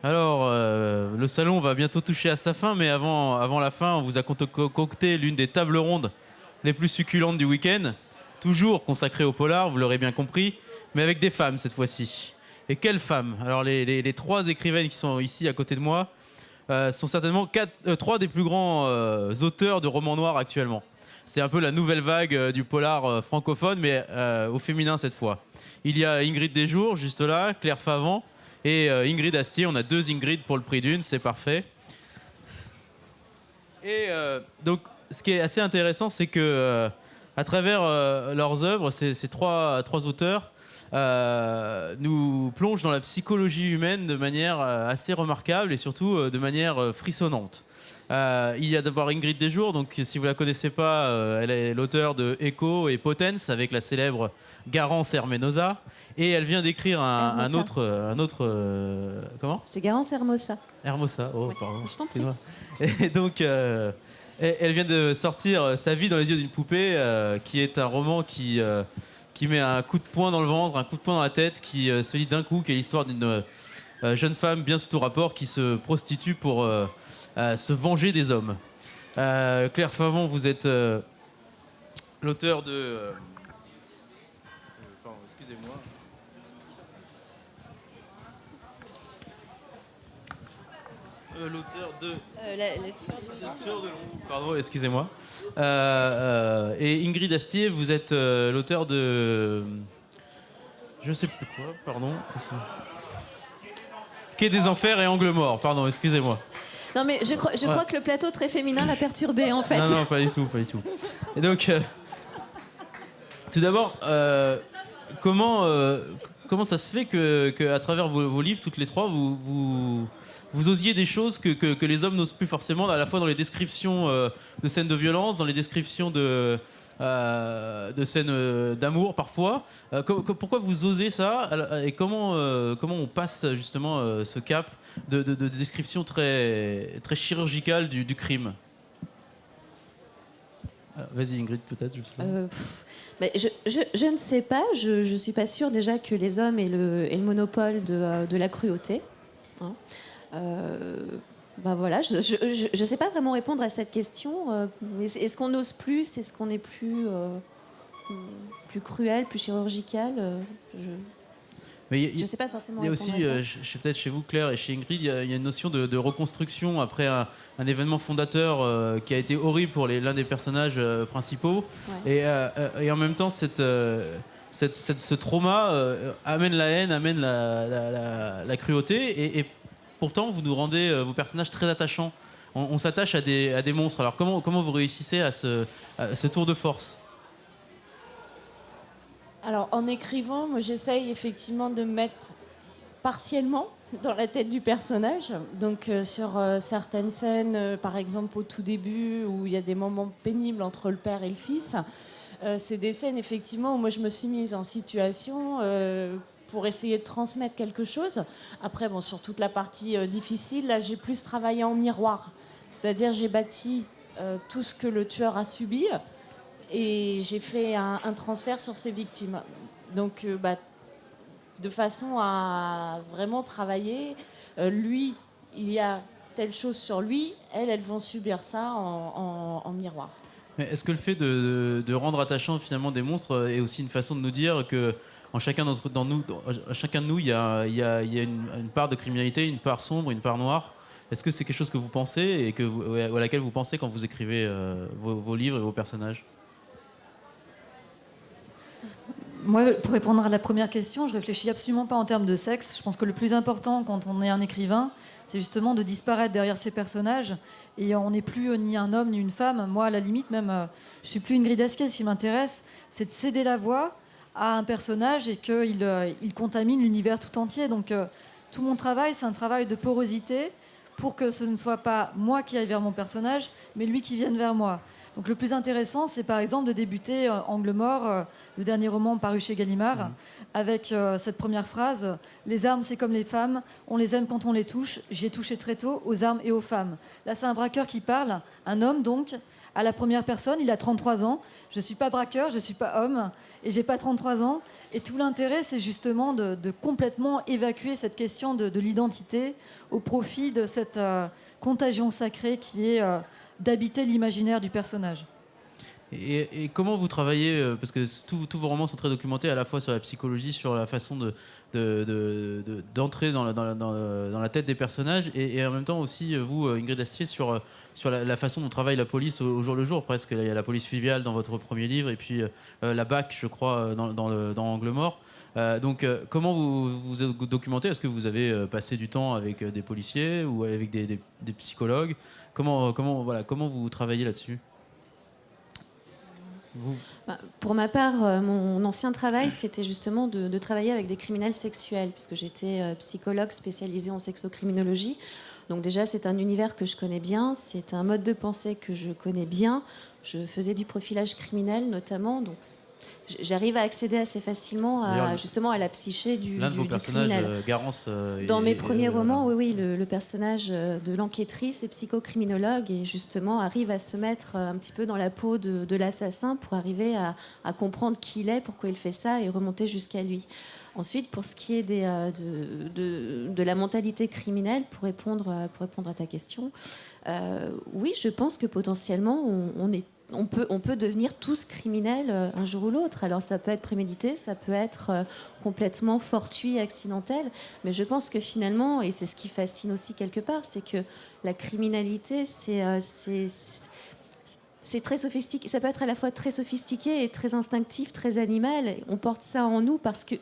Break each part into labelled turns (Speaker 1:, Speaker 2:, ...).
Speaker 1: Alors, le salon va bientôt toucher à sa fin, mais avant la fin, on vous a concocté l'une des tables rondes les plus succulentes du week-end, toujours consacrée au polar, vous l'aurez bien compris, mais avec des femmes cette fois-ci. Et quelles femmes? Alors, les trois écrivaines qui sont ici à côté de moi sont certainement trois des plus grands auteurs de romans noirs actuellement. C'est un peu la nouvelle vague du polar francophone, mais au féminin cette fois. Il y a Ingrid Desjours, juste là, Claire Favant, et Ingrid Astier. On a deux Ingrid pour le prix d'une, c'est parfait. Et donc, ce qui est assez intéressant, c'est que à travers leurs œuvres, ces trois auteurs nous plongent dans la psychologie humaine de manière assez remarquable et surtout de manière frissonnante. Il y a d'abord Ingrid Desjours, donc si vous la connaissez pas, elle est l'auteure de Echo et Potence avec la célèbre Garance Hermenosa, et elle vient d'écrire un autre, comment?
Speaker 2: C'est Garance Hermosa.
Speaker 1: Hermosa, oh
Speaker 2: Oui,
Speaker 1: pardon.
Speaker 2: je t'en prie.
Speaker 1: Excuse-moi. Et donc, elle vient de sortir Sa vie dans les yeux d'une poupée, qui est un roman qui met un coup de poing dans le ventre, un coup de poing dans la tête, qui se lit d'un coup, qui est l'histoire d'une jeune femme bien sous tout rapport qui se prostitue pour se venger des hommes. Claire Favon, vous êtes l'auteur de... pardon, excusez-moi. L'auteur de... Pardon, excusez-moi. Et Ingrid Astier, vous êtes l'auteur de... Je sais plus quoi, pardon. Quai des Enfers et Angle Mort, pardon, excusez-moi.
Speaker 2: Non, mais je crois que le plateau très féminin l'a perturbé, en fait.
Speaker 1: Non, pas du tout, pas du tout. Et donc, tout d'abord, comment ça se fait que à travers vos livres, toutes les trois, vous osiez des choses que les hommes n'osent plus forcément, à la fois dans les descriptions de scènes de violence, dans les descriptions de scènes d'amour parfois. Pourquoi vous osez ça, et comment on passe justement ce cap de description très, très chirurgicale du crime? Vas-y Ingrid, peut-être. Je sais pas.
Speaker 2: Mais je ne sais pas. Je suis pas sûre déjà que les hommes aient le monopole de la cruauté. Hein. Ben voilà, je sais pas vraiment répondre à cette question. Est-ce qu'on ose plus? Est-ce qu'on est plus cruel, plus chirurgical? Je sais pas forcément
Speaker 1: Il y a
Speaker 2: répondre
Speaker 1: aussi,
Speaker 2: à ça.
Speaker 1: peut-être chez vous Claire et chez Ingrid, il y a une notion de reconstruction après un événement fondateur qui a été horrible pour l'un des personnages principaux.
Speaker 2: Ouais.
Speaker 1: Et en même temps, ce trauma amène la haine, amène la cruauté, et pourtant vous nous rendez vos personnages très attachants. On s'attache à des monstres. Alors comment vous réussissez à ce tour de force?
Speaker 3: Alors, en écrivant, moi, j'essaye effectivement de me mettre partiellement dans la tête du personnage. Donc, sur certaines scènes, par exemple au tout début, où il y a des moments pénibles entre le père et le fils, c'est des scènes, effectivement, où moi, je me suis mise en situation pour essayer de transmettre quelque chose. Après, bon, sur toute la partie difficile, là, j'ai plus travaillé en miroir. C'est-à-dire, j'ai bâti tout ce que le tueur a subi, et j'ai fait un transfert sur ses victimes. Donc, de façon à vraiment travailler, lui, il y a telle chose sur lui, elles vont subir ça en miroir.
Speaker 1: Mais est-ce que le fait de rendre attachant finalement des monstres est aussi une façon de nous dire que en chacun de nous, il y a une part de criminalité, une part sombre, une part noire? Est-ce que c'est quelque chose que vous pensez et à laquelle vous pensez quand vous écrivez vos livres et vos personnages?
Speaker 4: Moi, pour répondre à la première question, je réfléchis absolument pas en termes de sexe. Je pense que le plus important quand on est un écrivain, c'est justement de disparaître derrière ces personnages. Et on n'est plus ni un homme ni une femme. Moi, à la limite, même, je suis plus Ingrid Astier. Ce qui m'intéresse, c'est de céder la voix à un personnage et qu'il contamine l'univers tout entier. Donc, tout mon travail, c'est un travail de porosité pour que ce ne soit pas moi qui aille vers mon personnage, mais lui qui vienne vers moi. Donc le plus intéressant, c'est par exemple de débuter Angle Mort, le dernier roman paru chez Gallimard, avec cette première phrase « Les armes, c'est comme les femmes, on les aime quand on les touche. J'y ai touché très tôt, aux armes et aux femmes. » Là, c'est un braqueur qui parle, un homme donc, à la première personne. Il a 33 ans. Je ne suis pas braqueur, je ne suis pas homme et j'ai pas 33 ans. Et tout l'intérêt, c'est justement de complètement évacuer cette question de l'identité au profit de cette contagion sacrée qui est d'habiter l'imaginaire du personnage.
Speaker 1: Et comment vous travaillez, parce que tous vos romans sont très documentés à la fois sur la psychologie, sur la façon d'entrer dans la tête des personnages, et en même temps aussi, vous, Ingrid Astier, sur la façon dont travaille la police au jour le jour, presque. Il y a la police fluviale dans votre premier livre, et puis la BAC, je crois, dans Angle mort. Donc, comment vous documentez? Est-ce que vous avez passé du temps avec des policiers ou avec des psychologues? Comment vous travaillez là-dessus?
Speaker 2: Pour ma part, mon ancien travail, c'était justement de travailler avec des criminels sexuels, puisque j'étais psychologue spécialisée en sexocriminologie. Donc déjà, c'est un univers que je connais bien, c'est un mode de pensée que je connais bien. Je faisais du profilage criminel notamment, donc j'arrive à accéder assez facilement justement à la psyché du criminel.
Speaker 1: L'un de vos personnages, Garance...
Speaker 2: Dans mes premiers romans, oui, le personnage de l'enquêtrice est psychocriminologue et justement arrive à se mettre un petit peu dans la peau de l'assassin pour arriver à comprendre qui il est, pourquoi il fait ça et remonter jusqu'à lui. Ensuite, pour ce qui est de la mentalité criminelle, pour répondre à ta question, oui, je pense que potentiellement, on peut devenir tous criminels un jour ou l'autre. Alors ça peut être prémédité, ça peut être complètement fortuit, accidentel, mais je pense que finalement, et c'est ce qui fascine aussi quelque part, c'est que la criminalité, c'est très sophistiqué. Ça peut être à la fois très sophistiqué et très instinctif, très animal. On porte ça en nous parce que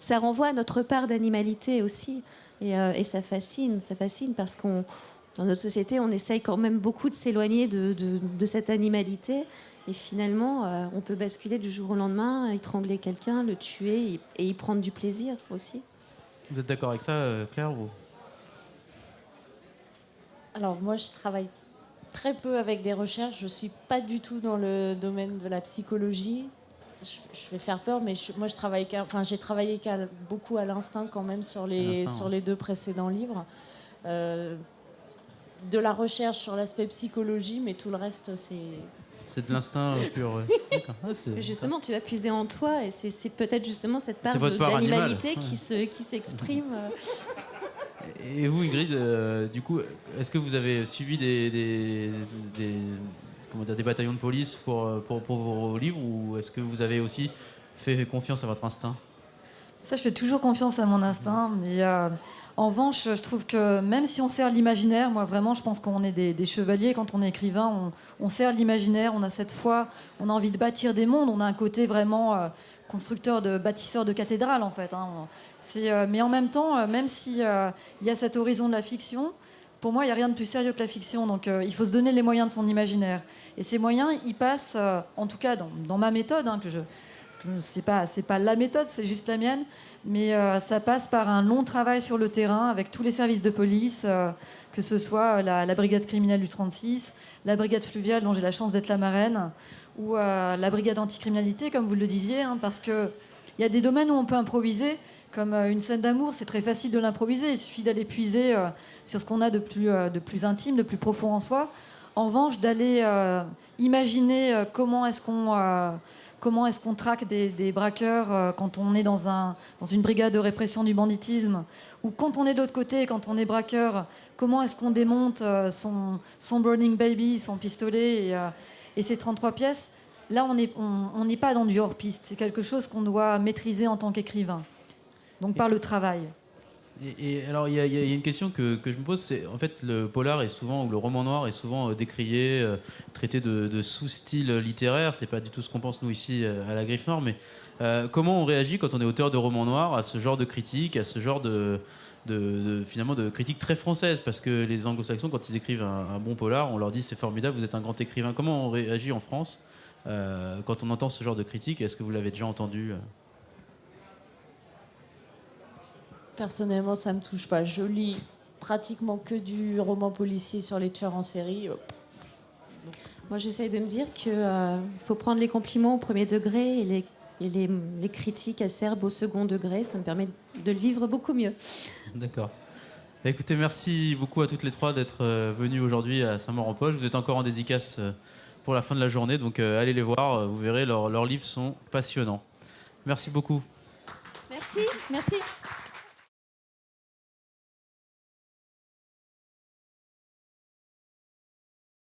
Speaker 2: ça renvoie à notre part d'animalité aussi, et ça fascine parce qu'on dans notre société, on essaye quand même beaucoup de s'éloigner de cette animalité. Et finalement, on peut basculer du jour au lendemain, étrangler quelqu'un, le tuer et y prendre du plaisir aussi.
Speaker 1: Vous êtes d'accord avec ça, Claire, vous?
Speaker 3: Alors moi, je travaille très peu avec des recherches. Je ne suis pas du tout dans le domaine de la psychologie. Je vais faire peur, mais moi, j'ai travaillé beaucoup à l'instinct quand même sur les 2 précédents livres. De la recherche sur l'aspect psychologie, mais tout le reste,
Speaker 1: c'est de l'instinct pur.
Speaker 2: Justement, tu vas puiser en toi, et c'est peut-être justement cette part d'animalité qui s'exprime.
Speaker 1: Et vous, Ingrid, du coup, est-ce que vous avez suivi des bataillons de police pour vos livres, ou est-ce que vous avez aussi fait confiance à votre instinct?
Speaker 4: Ça, je fais toujours confiance à mon instinct, mais en revanche, je trouve que même si on sert l'imaginaire, moi vraiment, je pense qu'on est des chevaliers. Quand on est écrivain, on sert l'imaginaire, on a cette foi, on a envie de bâtir des mondes, on a un côté vraiment bâtisseur de cathédrale en fait. Mais en même temps, même s'il y a cet horizon de la fiction, pour moi, il n'y a rien de plus sérieux que la fiction. Donc il faut se donner les moyens de son imaginaire. Et ces moyens, ils passent, en tout cas dans ma méthode, c'est pas la méthode, c'est juste la mienne, mais ça passe par un long travail sur le terrain avec tous les services de police, que ce soit la brigade criminelle du 36, la brigade fluviale dont j'ai la chance d'être la marraine, ou la brigade anticriminalité, comme vous le disiez, parce qu'il y a des domaines où on peut improviser, comme une scène d'amour, c'est très facile de l'improviser, il suffit d'aller puiser sur ce qu'on a de plus intime, de plus profond en soi. En revanche, d'aller imaginer comment est-ce qu'on traque des braqueurs quand on est dans une brigade de répression du banditisme, ou quand on est de l'autre côté, quand on est braqueur, comment est-ce qu'on démonte son Burning Baby, son pistolet et ses 33 pièces. Là, on n'est pas dans du hors-piste. C'est quelque chose qu'on doit maîtriser en tant qu'écrivain. Donc par le travail.
Speaker 1: Et alors, il y a une question que je me pose, c'est en fait le polar est souvent, ou le roman noir est souvent décrié, traité de sous-style littéraire. C'est pas du tout ce qu'on pense nous ici à la Griffe Nord, mais comment on réagit quand on est auteur de roman noir à ce genre de critique, à ce genre finalement de critique très française, parce que les anglo-saxons, quand ils écrivent un bon polar, on leur dit c'est formidable, vous êtes un grand écrivain. Comment on réagit en France quand on entend ce genre de critique? Est-ce que vous l'avez déjà entendu?
Speaker 3: Personnellement, ça me touche pas. Je lis pratiquement que du roman policier sur les tueurs en série.
Speaker 2: Moi, j'essaye de me dire qu'il faut prendre les compliments au premier degré et les critiques acerbes au second degré. Ça me permet de le vivre beaucoup mieux.
Speaker 1: D'accord. Écoutez, merci beaucoup à toutes les trois d'être venues aujourd'hui à Saint-Maur-en-Poche. Vous êtes encore en dédicace pour la fin de la journée. Donc allez les voir, vous verrez, leurs livres sont passionnants. Merci beaucoup.
Speaker 2: Merci.